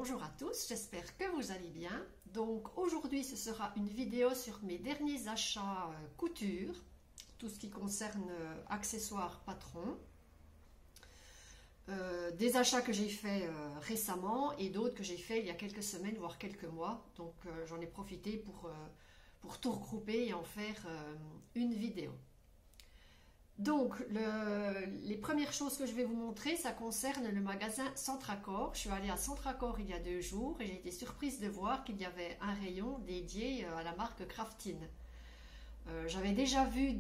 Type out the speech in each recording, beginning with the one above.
bonjour à tous, j'espère que vous allez bien. Donc aujourd'hui ce sera une vidéo sur mes derniers achats couture, tout ce qui concerne accessoires Patron. Des achats que j'ai fait récemment et d'autres que j'ai fait il y a quelques semaines voire quelques mois. Donc j'en ai profité pour tout regrouper et en faire une vidéo. Donc, les premières choses que je vais vous montrer, ça concerne le magasin Centracor. Je suis allée à Centracor il y a 2 jours et j'ai été surprise de voir qu'il y avait un rayon dédié à la marque Craftine. J'avais déjà vu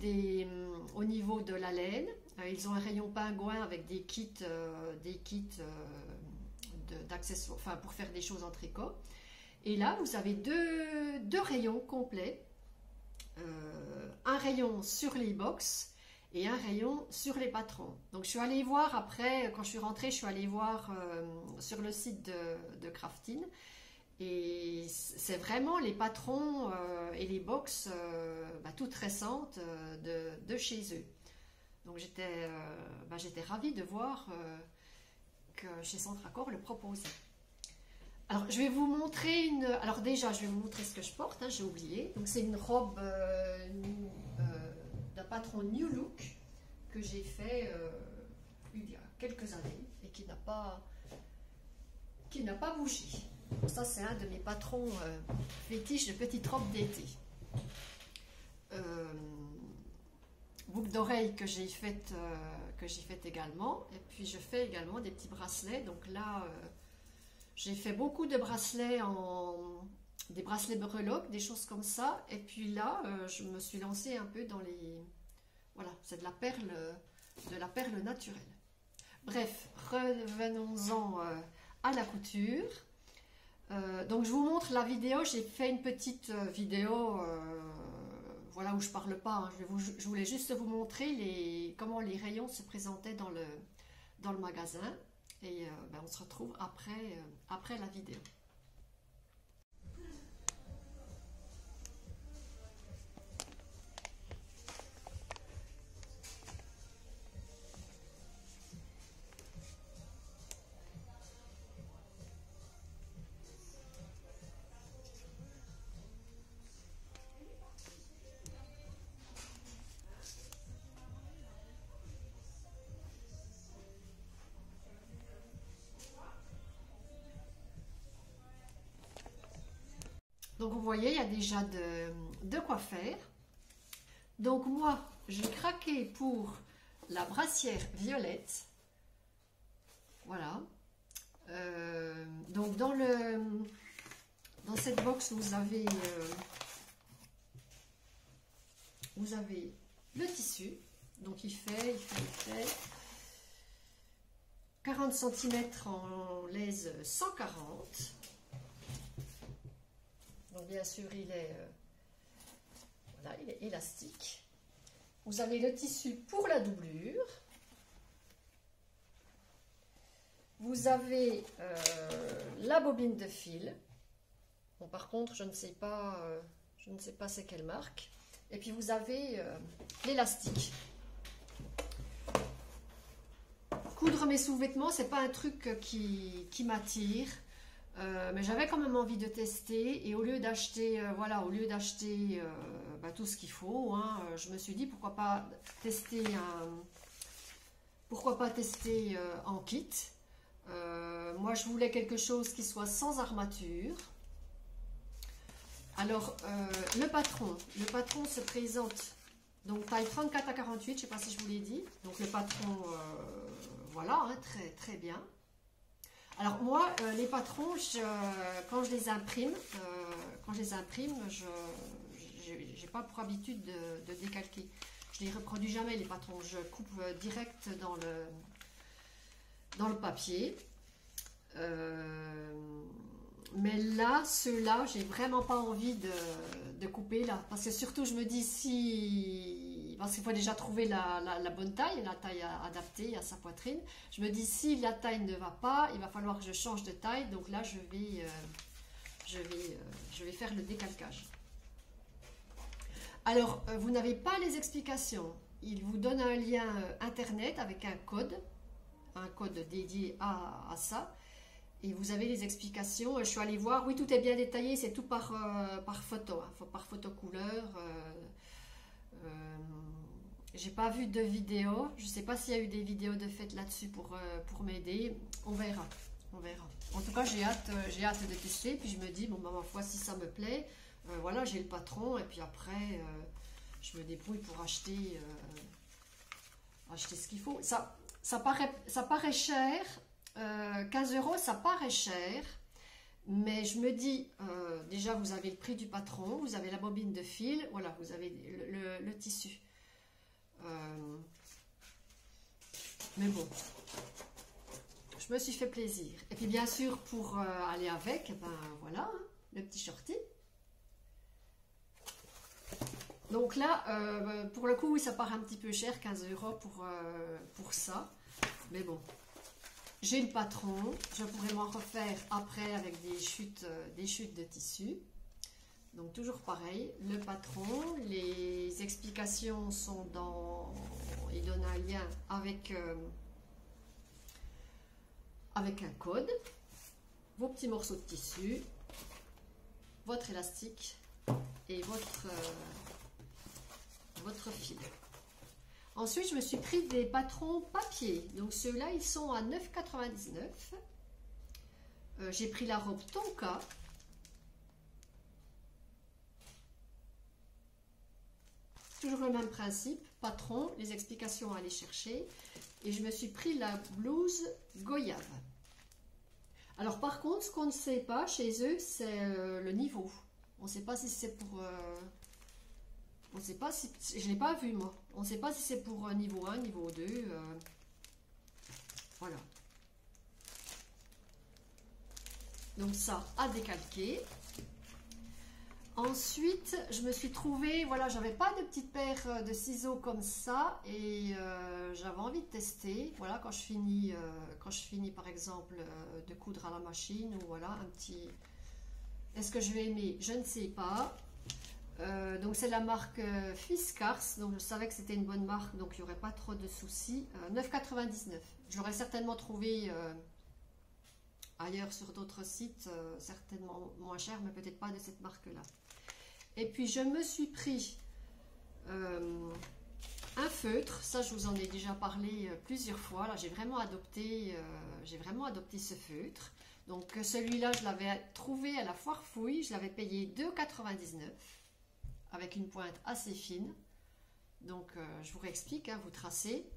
au niveau de la laine, ils ont un rayon pingouin avec des kits d'accessoires, enfin pour faire des choses en tricot. Et là, vous avez deux rayons complets, un rayon sur les box et un rayon sur les patrons. Donc je suis allée voir après, quand je suis rentrée, je suis allée voir sur le site de Craftine. Et c'est vraiment les patrons et les box toutes récentes de chez eux. Donc j'étais ravie de voir que chez Centracor le proposait. Alors je vais vous montrer alors déjà je vais vous montrer ce que je porte, hein, j'ai oublié. Donc c'est une robe d'un patron New Look que j'ai fait il y a quelques années et qui n'a pas bougé. Donc ça c'est un de mes patrons fétiches de petites robes d'été. Boucle d'oreille que j'ai faite également, et puis je fais également des petits bracelets. Donc là j'ai fait beaucoup de bracelets des bracelets breloques, des choses comme ça. Et puis là, je me suis lancée un peu dans les... Voilà, c'est de la perle naturelle. Bref, revenons-en à la couture. Donc je vous montre la vidéo. J'ai fait une petite vidéo, voilà, où je parle pas. Hein. Je voulais juste vous montrer comment les rayons se présentaient dans le magasin. Et on se retrouve après la vidéo. Donc vous voyez, il y a déjà de quoi faire. Donc moi, j'ai craqué pour la brassière violette. Voilà. Donc dans cette box, vous avez le tissu. Donc il fait 40 cm en laise 140. Donc bien sûr, il est élastique. Vous avez le tissu pour la doublure. Vous avez la bobine de fil. Bon, par contre, je ne sais pas c'est quelle marque. Et puis vous avez l'élastique. Coudre mes sous-vêtements, c'est pas un truc qui m'attire. Mais j'avais quand même envie de tester, et au lieu d'acheter tout ce qu'il faut, hein, je me suis dit pourquoi pas tester en kit. Moi je voulais quelque chose qui soit sans armature. Alors le patron se présente donc taille 34 à 48, je ne sais pas si je vous l'ai dit. Donc le patron voilà, hein, très très bien. Alors moi, les patrons, quand je les imprime, j'ai pas pour habitude de décalquer. Je les reproduis jamais, les patrons. Je coupe direct dans le papier. Mais là, ceux-là, j'ai vraiment pas envie de couper là. Parce que surtout, je me dis parce qu'il faut déjà trouver la bonne taille, la taille adaptée à sa poitrine. Je me dis si la taille ne va pas, il va falloir que je change de taille. Donc là, je vais faire le décalcage. Alors, vous n'avez pas les explications. Il vous donne un lien internet avec un code dédié à ça. Et vous avez les explications. Je suis allée voir, oui, tout est bien détaillé, c'est tout par photo, hein, par photo couleur. J'ai pas vu de vidéo. Je sais pas s'il y a eu des vidéos de fait là-dessus pour m'aider. On verra. On verra. En tout cas, j'ai hâte de tester. Puis je me dis, bon, bah, ma foi, si ça me plaît, voilà, j'ai le patron. Et puis après, je me débrouille pour acheter ce qu'il faut. Ça paraît cher. 15 €, ça paraît cher. Mais je me dis, déjà, vous avez le prix du patron. Vous avez la bobine de fil. Voilà, vous avez le tissu. Mais bon, je me suis fait plaisir. Et puis bien sûr, pour aller avec, ben voilà, hein, le petit shorty. Donc là, pour le coup, oui, ça paraît un petit peu cher, 15 € pour ça. Mais bon, j'ai le patron. Je pourrais m'en refaire après avec des chutes de tissu. Donc toujours pareil, le patron, les explications sont dans... Il donne un lien avec un code, vos petits morceaux de tissu, votre élastique et votre fil. Ensuite, je me suis pris des patrons papier. Donc ceux-là, ils sont à 9,99 €. J'ai pris la robe Tonka. Toujours le même principe, patron, les explications à aller chercher. Et je me suis pris la blouse Goyave. Alors par contre, ce qu'on ne sait pas chez eux, c'est le niveau. On ne sait pas si c'est pour... on ne sait pas si... Je ne l'ai pas vu moi. On ne sait pas si c'est pour niveau 1, niveau 2. Voilà. Donc ça, à décalquer. Ensuite, je me suis trouvée, voilà, j'avais pas de petite paire de ciseaux comme ça et j'avais envie de tester. Voilà, quand je finis par exemple de coudre à la machine ou voilà un petit. Est-ce que je vais aimer? Je ne sais pas. Donc c'est la marque Fiskars, donc je savais que c'était une bonne marque, donc il n'y aurait pas trop de soucis. 9,99 €. Je l'aurais certainement trouvé ailleurs sur d'autres sites, certainement moins cher, mais peut-être pas de cette marque-là. Et puis je me suis pris un feutre, ça je vous en ai déjà parlé plusieurs fois. Là j'ai vraiment adopté ce feutre. Donc celui-là je l'avais trouvé à la foire fouille, je l'avais payé 2,99 € avec une pointe assez fine. Donc je vous réexplique, hein, vous tracez,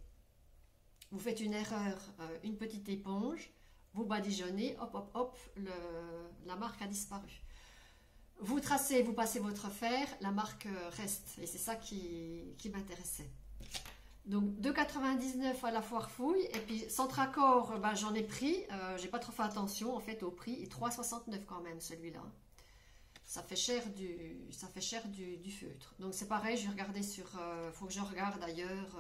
vous faites une erreur, une petite éponge, vous badigeonnez, hop hop hop, la marque a disparu. Vous tracez, vous passez votre fer, la marque reste. Et c'est ça qui m'intéressait. Donc 2,99 € à la foire fouille. Et puis Centracor, ben, j'en ai pris. J'ai pas trop fait attention en fait au prix. Et 3,69 € quand même celui-là. Ça fait cher du feutre. Donc c'est pareil, je vais regarder sur... faut que je regarde ailleurs.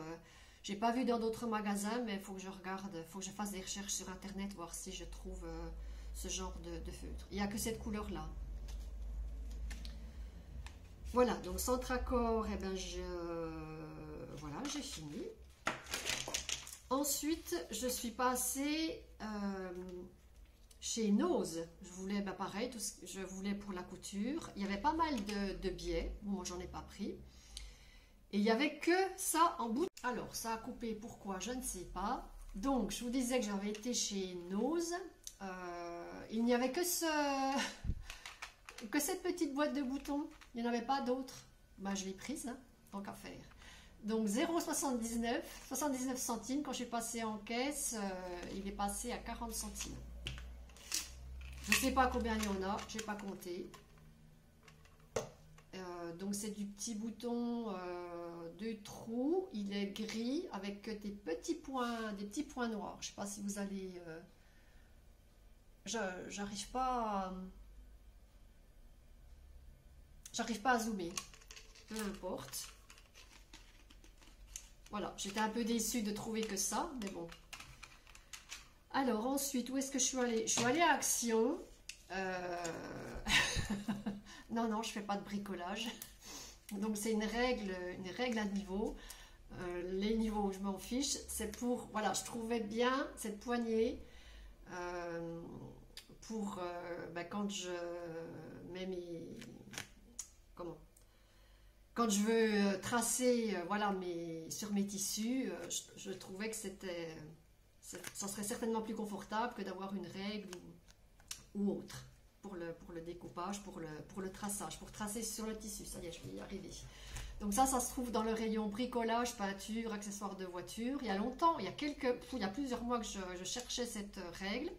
J'ai pas vu dans d'autres magasins, mais il faut que je regarde. Faut que je fasse des recherches sur internet, voir si je trouve ce genre de feutre. Il n'y a que cette couleur-là. Voilà, donc Centracor, eh ben voilà, j'ai fini. Ensuite, je suis passée chez Nose. Je voulais, ben pareil, je voulais pour la couture. Il y avait pas mal de biais. Bon, moi, j'en ai pas pris. Et il n'y avait que ça en bout. Alors, ça a coupé. Pourquoi? Je ne sais pas. Donc, je vous disais que j'avais été chez Nose. Il n'y avait que cette petite boîte de boutons. Il n'y en avait pas d'autres. Ben, je l'ai prise, hein, tant qu'à faire. Donc 0,79 centimes. Quand je suis passée en caisse, il est passé à 40 centimes. Je ne sais pas combien il y en a, je n'ai pas compté. Donc c'est du petit bouton de trou. Il est gris avec des petits points noirs. Je ne sais pas si vous allez... j'arrive pas à zoomer. Peu importe. Voilà, j'étais un peu déçue de trouver que ça, mais bon. Alors ensuite, où est-ce que je suis allée? Je suis allée à Action. Non, je fais pas de bricolage. Donc c'est une règle à niveau. Les niveaux, je m'en fiche. C'est pour, voilà, je trouvais bien cette poignée. pour quand je mets quand je veux tracer voilà, sur mes tissus, je trouvais que ça serait certainement plus confortable que d'avoir une règle ou autre pour le découpage, pour le traçage, pour tracer sur le tissu. Ça y est, je vais y arriver. Donc ça se trouve dans le rayon bricolage, peinture, accessoires de voiture. Il y a longtemps, il y a plusieurs mois que je cherchais cette règle.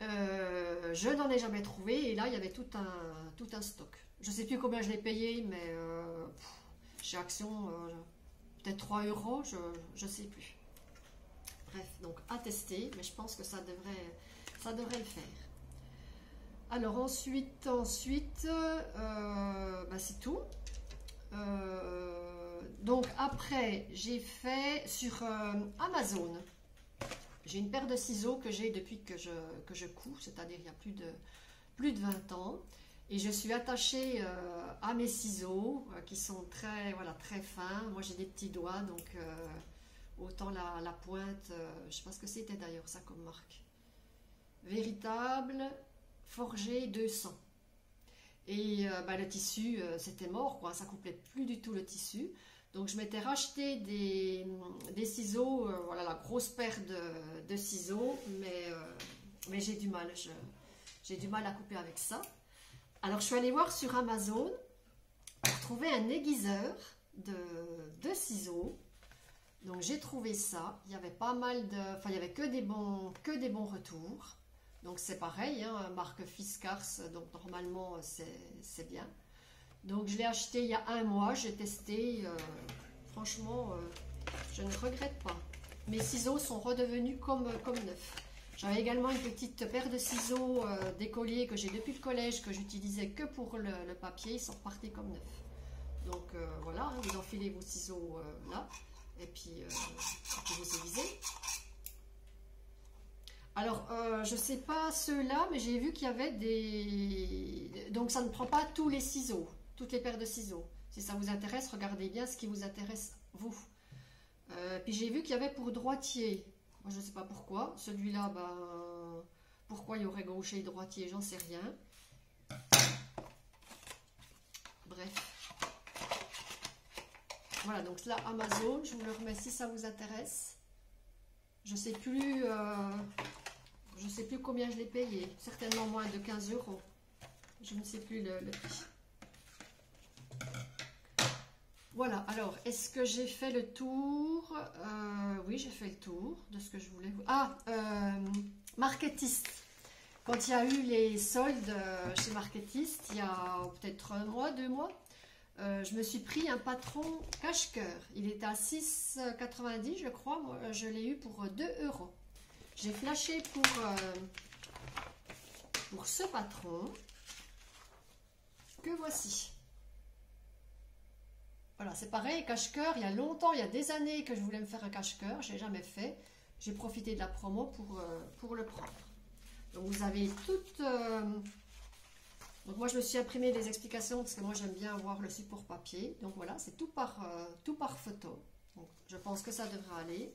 Je n'en ai jamais trouvé et là il y avait tout un stock. Je ne sais plus combien je l'ai payé, mais chez Action, peut-être 3 €, je ne sais plus. Bref, donc à tester, mais je pense que ça devrait le faire. Alors ensuite c'est tout. Donc après, j'ai fait sur Amazon. J'ai une paire de ciseaux que j'ai depuis que je couds, c'est-à-dire il y a plus de 20 ans. Et je suis attachée à mes ciseaux qui sont très fins. Moi j'ai des petits doigts, donc autant la pointe, je ne sais pas ce que c'était d'ailleurs ça comme marque. Véritable Forgé 200. Et le tissu, c'était mort, quoi. Ça ne coupait plus du tout le tissu. Donc je m'étais racheté des ciseaux, voilà la grosse paire de ciseaux, mais j'ai du mal, j'ai du mal à couper avec ça. Alors je suis allée voir sur Amazon pour trouver un aiguiseur de ciseaux. Donc j'ai trouvé ça, il y avait pas mal il y avait que des bons retours. Donc c'est pareil, hein, marque Fiskars, donc normalement c'est bien. Donc je l'ai acheté il y a 1 mois, j'ai testé, franchement je ne regrette pas. Mes ciseaux sont redevenus comme neufs. J'avais également une petite paire de ciseaux d'écolier que j'ai depuis le collège, que j'utilisais que pour le papier, ils sont repartis comme neufs. Donc voilà, hein, vous enfilez vos ciseaux là, et puis vous aiguisez. Alors, je ne sais pas ceux-là, mais j'ai vu qu'il y avait des... Donc, ça ne prend pas tous les ciseaux, toutes les paires de ciseaux. Si ça vous intéresse, regardez bien ce qui vous intéresse, vous. Puis, j'ai vu qu'il y avait pour droitier. Moi, je ne sais pas pourquoi. Celui-là, pourquoi il y aurait gaucher et droitier, j'en sais rien. Bref. Voilà, donc là, Amazon, je vous le remets si ça vous intéresse. Je ne sais plus... je ne sais plus combien je l'ai payé, certainement moins de 15 €. Je ne sais plus le prix. Voilà, alors, est-ce que j'ai fait le tour? Oui, j'ai fait le tour de ce que je voulais vous... Ah, Marketiste. Quand il y a eu les soldes chez Marketiste, il y a peut-être 1 mois, 2 mois, je me suis pris un patron cache-cœur. Il était à 6,90 €, je crois. Moi, je l'ai eu pour 2 €. J'ai flashé pour ce patron que voici. Voilà, c'est pareil, cache-cœur. Il y a longtemps, il y a des années que je voulais me faire un cache-cœur. Je n'ai jamais fait. J'ai profité de la promo pour le prendre. Donc vous avez toute... Donc moi je me suis imprimé des explications parce que moi j'aime bien avoir le support papier. Donc voilà, c'est tout par photo. Donc, je pense que ça devrait aller.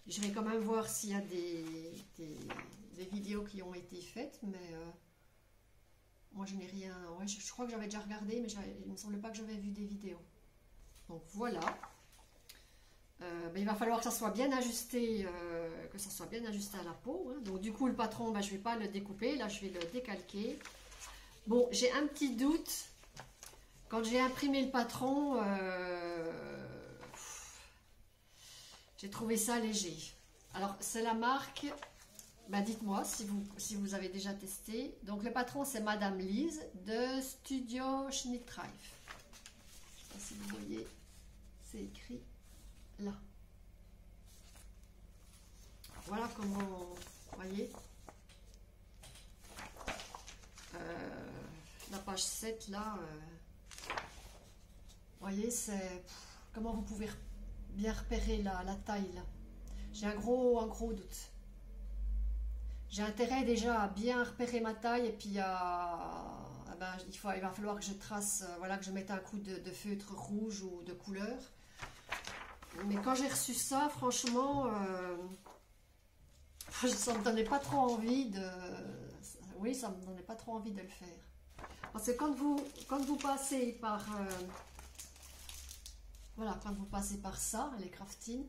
Je vais quand même voir s'il y a des vidéos qui ont été faites, mais moi je n'ai rien... Ouais, je crois que j'avais déjà regardé, mais il ne me semble pas que j'avais vu des vidéos. Donc voilà. Il va falloir que ça soit bien ajusté, à la peau. Hein. Donc du coup le patron, je ne vais pas le découper, là je vais le décalquer. Bon, j'ai un petit doute. Quand j'ai imprimé le patron, j'ai trouvé ça léger. Alors c'est la marque, dites-moi si vous avez déjà testé. Donc le patron c'est Madame Lise de Studio Schnittreif. Je ne sais pas si vous voyez, c'est écrit là. Voilà comment, vous voyez, la page 7 là, vous voyez, c'est comment vous pouvez bien repérer la taille là. J'ai un gros doute. J'ai intérêt déjà à bien repérer ma taille et puis il va falloir que je trace, voilà, que je mette un coup de feutre rouge ou de couleur. Mais quand j'ai reçu ça, franchement, Ça me donnait pas trop envie de... Oui, ça me donnait pas trop envie de le faire. Parce que quand vous passez par... voilà, quand vous passez par ça, les craftines,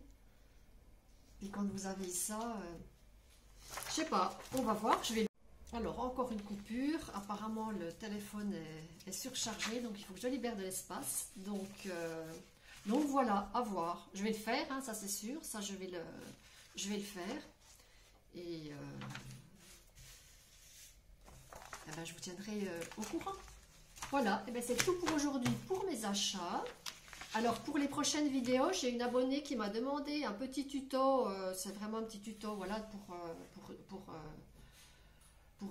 et quand vous avez ça... je sais pas, on va voir, je vais... Alors, encore une coupure. Apparemment, le téléphone est surchargé, donc il faut que je libère de l'espace. Donc voilà, à voir. Je vais le faire, hein, ça c'est sûr. Ça, je vais le faire. Et eh ben, je vous tiendrai au courant. Voilà, et ben, c'est tout pour aujourd'hui pour mes achats. Alors, pour les prochaines vidéos, j'ai une abonnée qui m'a demandé un petit tuto. C'est vraiment un petit tuto, voilà, pour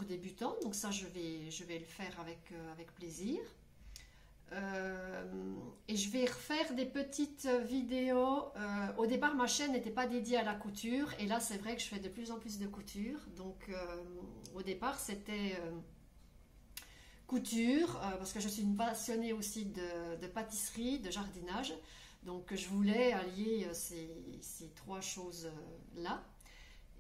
débutants, donc ça je vais le faire avec plaisir. Et je vais refaire des petites vidéos. Au départ ma chaîne n'était pas dédiée à la couture et là c'est vrai que je fais de plus en plus de couture, donc au départ c'était couture, parce que je suis une passionnée aussi de pâtisserie, de jardinage, donc je voulais allier ces trois choses là.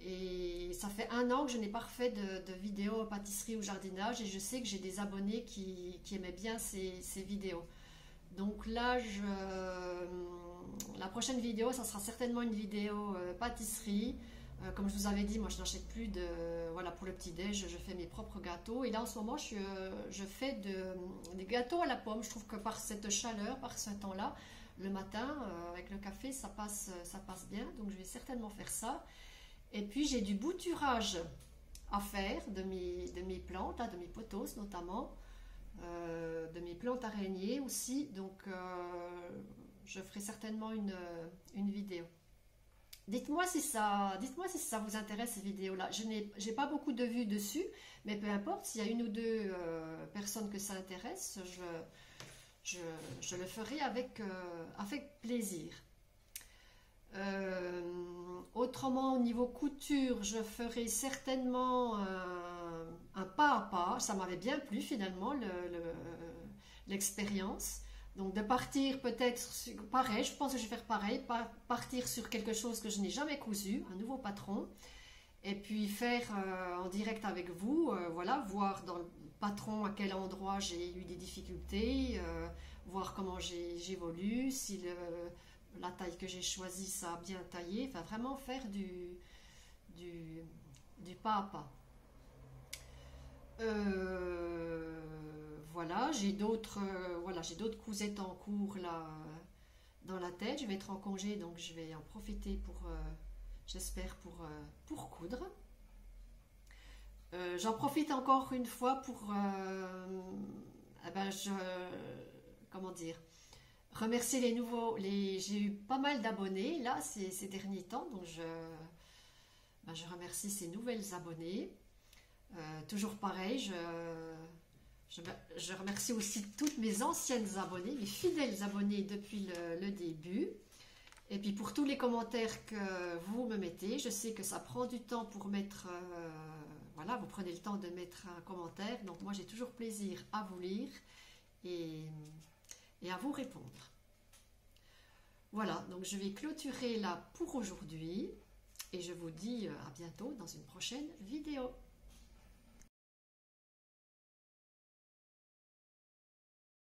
Et ça fait 1 an que je n'ai pas refait de vidéos pâtisserie ou jardinage et je sais que j'ai des abonnés qui aimaient bien ces vidéos. Donc là, la prochaine vidéo, ça sera certainement une vidéo pâtisserie. Comme je vous avais dit, moi je n'achète plus de... Voilà, pour le petit-déj, je fais mes propres gâteaux. Et là en ce moment, je fais des gâteaux à la pomme. Je trouve que par cette chaleur, par ce temps-là, le matin, avec le café, ça passe bien. Donc je vais certainement faire ça. Et puis j'ai du bouturage à faire de mes plantes, de mes pothos notamment, de mes plantes araignées aussi. Donc je ferai certainement une vidéo. Dites-moi si ça vous intéresse ces vidéos-là. Je n'ai pas beaucoup de vues dessus, mais peu importe, s'il y a 1 ou 2 personnes que ça intéresse, je le ferai avec plaisir. Autrement, au niveau couture, je ferai certainement un pas à pas. Ça m'avait bien plu finalement l'expérience. Donc de partir peut-être, pareil, je pense que je vais faire pareil, partir sur quelque chose que je n'ai jamais cousu, un nouveau patron, et puis faire en direct avec vous, voilà, voir dans le patron à quel endroit j'ai eu des difficultés, voir comment j'évolue, si la taille que j'ai choisie, ça a bien taillé. Enfin, vraiment faire du pas à pas. Voilà, j'ai d'autres cousettes en cours là dans la tête. Je vais être en congé, donc je vais en profiter pour, j'espère, pour coudre. J'en profite encore une fois pour, comment dire, remercier les nouveaux. J'ai eu pas mal d'abonnés là ces derniers temps, donc je remercie ces nouvelles abonnées. Toujours pareil, je remercie aussi toutes mes anciennes abonnées, mes fidèles abonnés depuis le début. Et puis pour tous les commentaires que vous me mettez, je sais que ça prend du temps pour mettre... voilà, vous prenez le temps de mettre un commentaire. Donc moi j'ai toujours plaisir à vous lire et à vous répondre. Voilà, donc je vais clôturer là pour aujourd'hui. Et je vous dis à bientôt dans une prochaine vidéo.